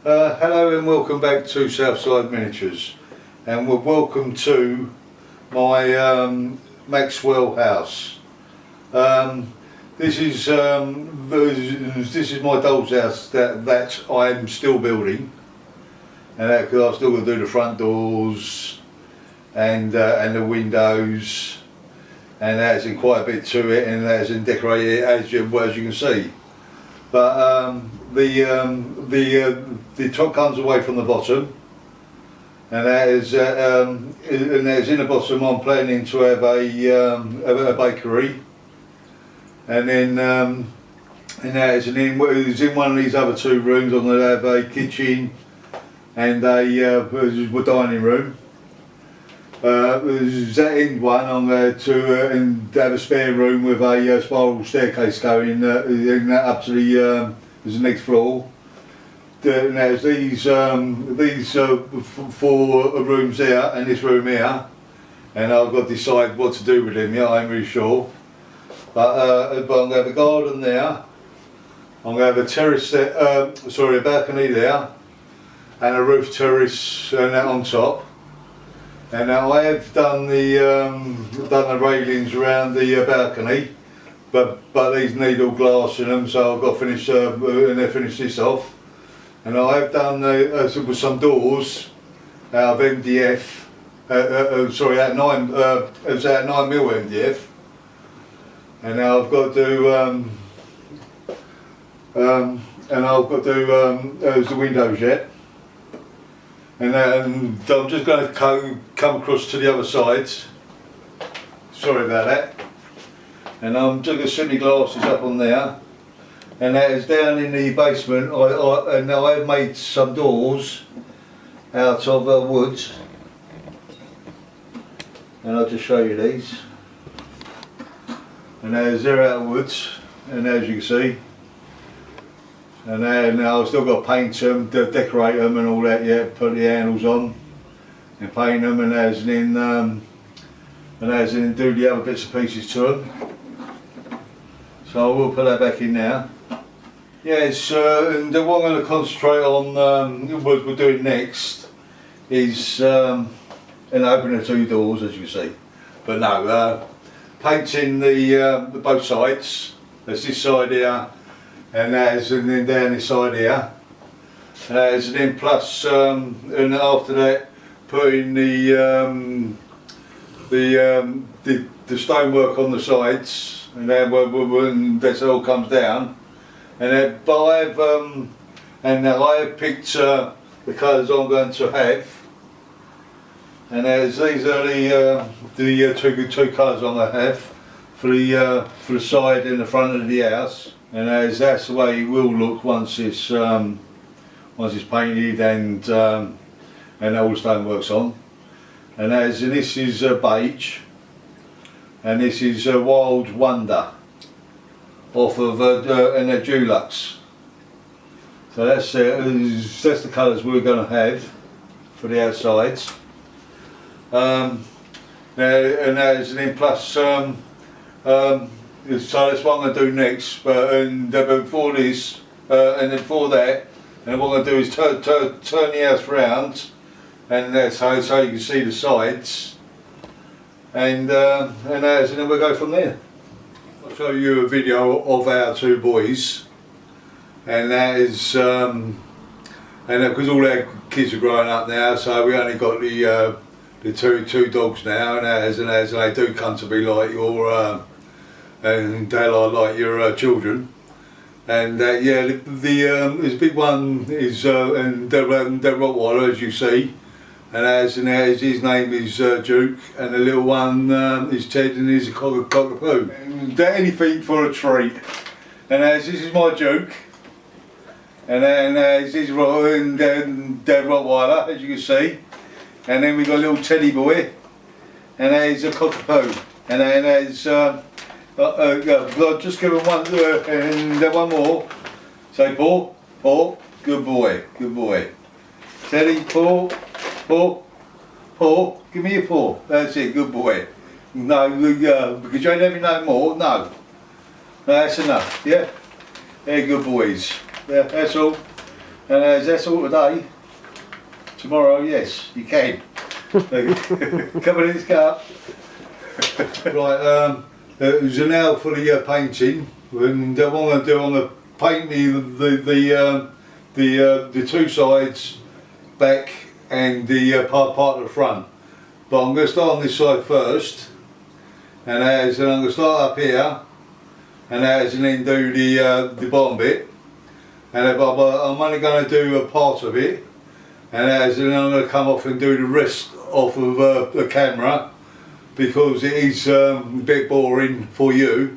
Hello and welcome back to Southside Miniatures, and welcome to my Maxwell house. This is my doll's house that I'm still building, and that because I've still got to do the front doors and the windows, and that's in quite a bit to it, and that's in decorated as you can see. But the top comes away from the bottom, and that is in the bottom. I'm planning to have a bakery, and then and that is in one of these other two rooms. I'm going to have a kitchen and a dining room. That end one, I'm going to have a spare room with a spiral staircase going up to the next floor. There's these 4 rooms there and this room here, and I've got to decide what to do with them yet. I ain't really sure. But I'm going to have a garden there. I'm going to have a terrace there, a balcony there, and a roof terrace and that on top. And now I have done the railings around the balcony, but these need all glass in them, so I've got to finish this off. And I have done with some doors out of MDF. Out 9mm MDF. And now I've got to do the windows yet. And I'm just going to come across to the other side. Sorry about that. And I'm just going to set my glasses up on there. And that is down in the basement. And now I've made some doors out of wood. And I'll just show you these. And they're out of wood. And as you can see. And now I've still got to paint them, decorate them and all that yet, put the handles on and paint them, and then do the other bits and pieces to them. So I will put that back in now. Yes, and what I'm going to concentrate on, what we're doing next, is opening the 2 doors, as you see. But no, painting the both sides. There's this side here. And then down this side here, and then plus, and after that, putting the stonework on the sides, and then when that all comes down, and then, but I have picked the colours I'm going to have, and these are the two colours I'm going to have for the side and the front of the house. And that's the way it will look once it's painted and all the stonework's on. And this is beige, and this is Wild Wonder off of and a Dulux. So that's the colours we're going to have for the outsides. And then plus. So that's what I'm going to do next, but before this, and then for that, and what I'm going to do is turn the house round, and that's so you can see the sides, and then we'll go from there. I'll show you a video of our 2 boys, and that is, because all our kids are growing up now, so we only got the two dogs now, and as they do come to be like your. And they are like your children, and the big one is and the Rottweiler, as you see, and as his name is Duke, and the little one is Ted, and he's a cockapoo. And anything for a treat. And this is my Duke, and then this is Rottweiler, as you can see, and then we got a little Teddy boy, and there's a cockapoo, and then there's. Just give him one and one more. Say paw, paw, good boy, good boy. Teddy, paw, paw, paw, give me your paw. That's it, good boy. No, because you ain't having no more, no. No, that's enough, yeah? They're good boys. Yeah, that's all. And that's all today. Tomorrow, yes, you can. Come in this cup. Right, there's an hour for the painting, and what I'm going to do, I'm going to paint the two sides, back and the part of the front. But I'm going to start on this side first, and I'm going to start up here, and then do the bottom bit. And I'm only going to do a part of it, and then I'm going to come off and do the rest off of the camera, because it is a bit boring for you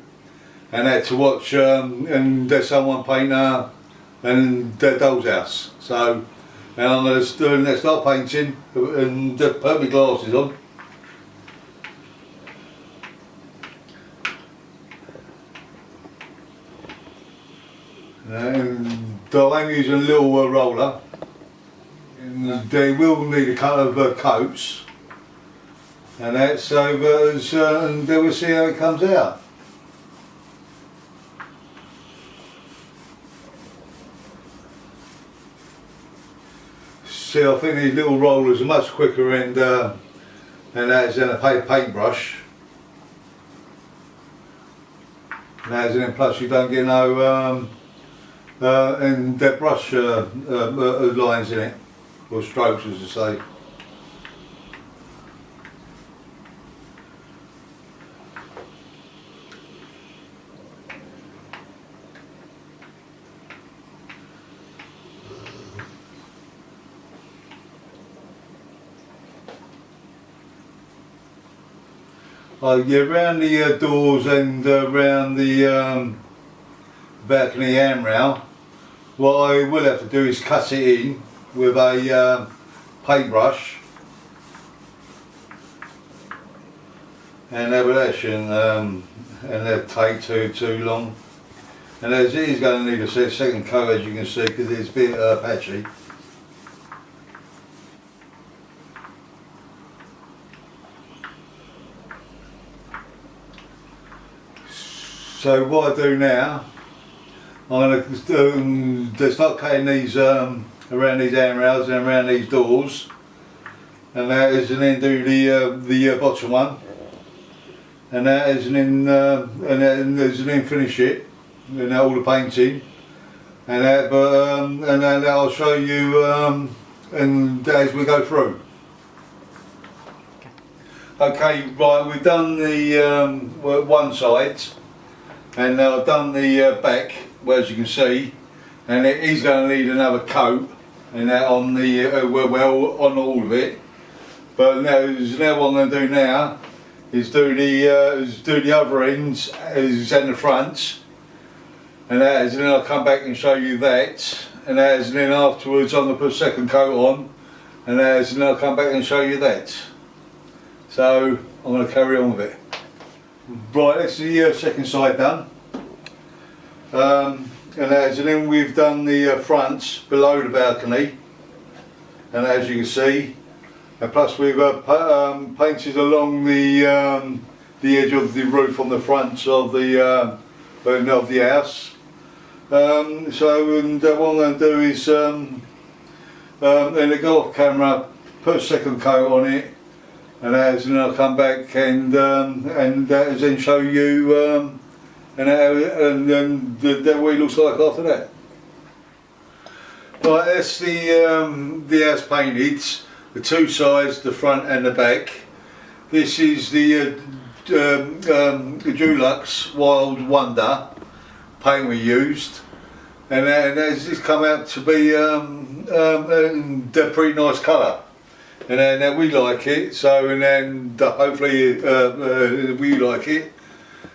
and to watch and there's someone paint and their doll's house. So, and I'm going to start painting and put my glasses on. And I'm using a little roller, and they will need a couple of coats. And that's over, and then we'll see how it comes out. See, I think these little rollers are much quicker and that's in a paintbrush. And then plus you don't get no and the brush lines in it, or strokes as I say. Yeah, around the doors and around the balcony handrail, what I will have to do is cut it in with a paintbrush, and that shouldn't that take too long. And as it is going to need a second coat, as you can see, because it's a bit patchy. So what I do now, I'm going to start cutting these around these handrails and around these doors, and that is, and then do the bottom one, and that is, and then finish it, and all the painting, and that. And then I'll show you and as we go through. Okay, right, we've done the one side. And I've done the back, well, as you can see, and it is going to need another coat, and that on the on all of it. But now what I'm going to do now is do the other ends and the fronts, and then I'll come back and show you that, and then afterwards I'm going to put a second coat on, and then I'll come back and show you that. So I'm going to carry on with it. Right, that's the second side done, and then we've done the fronts below the balcony, and as you can see, and plus we've painted along the edge of the roof on the front of the house. So, and what I'm going to do is then I go off camera, put a second coat on it. And then I'll come back and then show you and what it looks like after that. Right, that's the house painted, the two sides, the front and the back. This is the Dulux Wild Wonder paint we used, and it's just come out to be a pretty nice colour. And then we like it, so, and then hopefully we like it.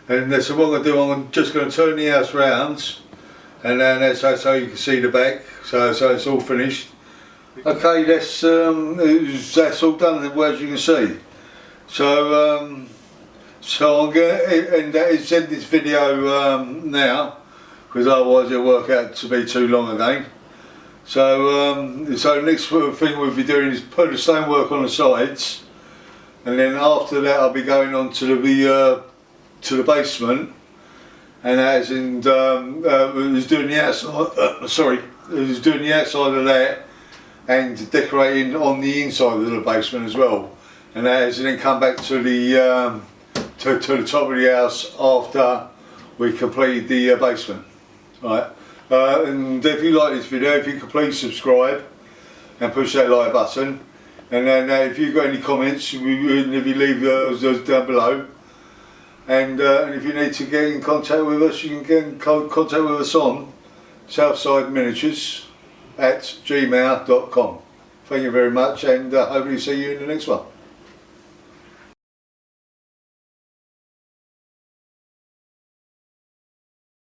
And so what I'm going to do, I'm just going to turn the house round, and then that's so you can see the back, so it's all finished. Okay, that's all done as you can see. So so I'm going to end this video now, because otherwise it'll work out to be too long again. So so the next thing we'll be doing is put the stonework on the sides, and then after that I'll be going on to the basement, and was doing the outside. Sorry, was doing the outside of that and decorating on the inside of the basement as well. And that is, and then come back to the to the top of the house after we completed the basement. Right. And if you like this video, if you could please subscribe and push that like button. And then if you've got any comments, if you leave those down below. And if you need to get in contact with us, you can get in contact with us on southsideminiatures@gmail.com. Thank you very much, and hopefully see you in the next one.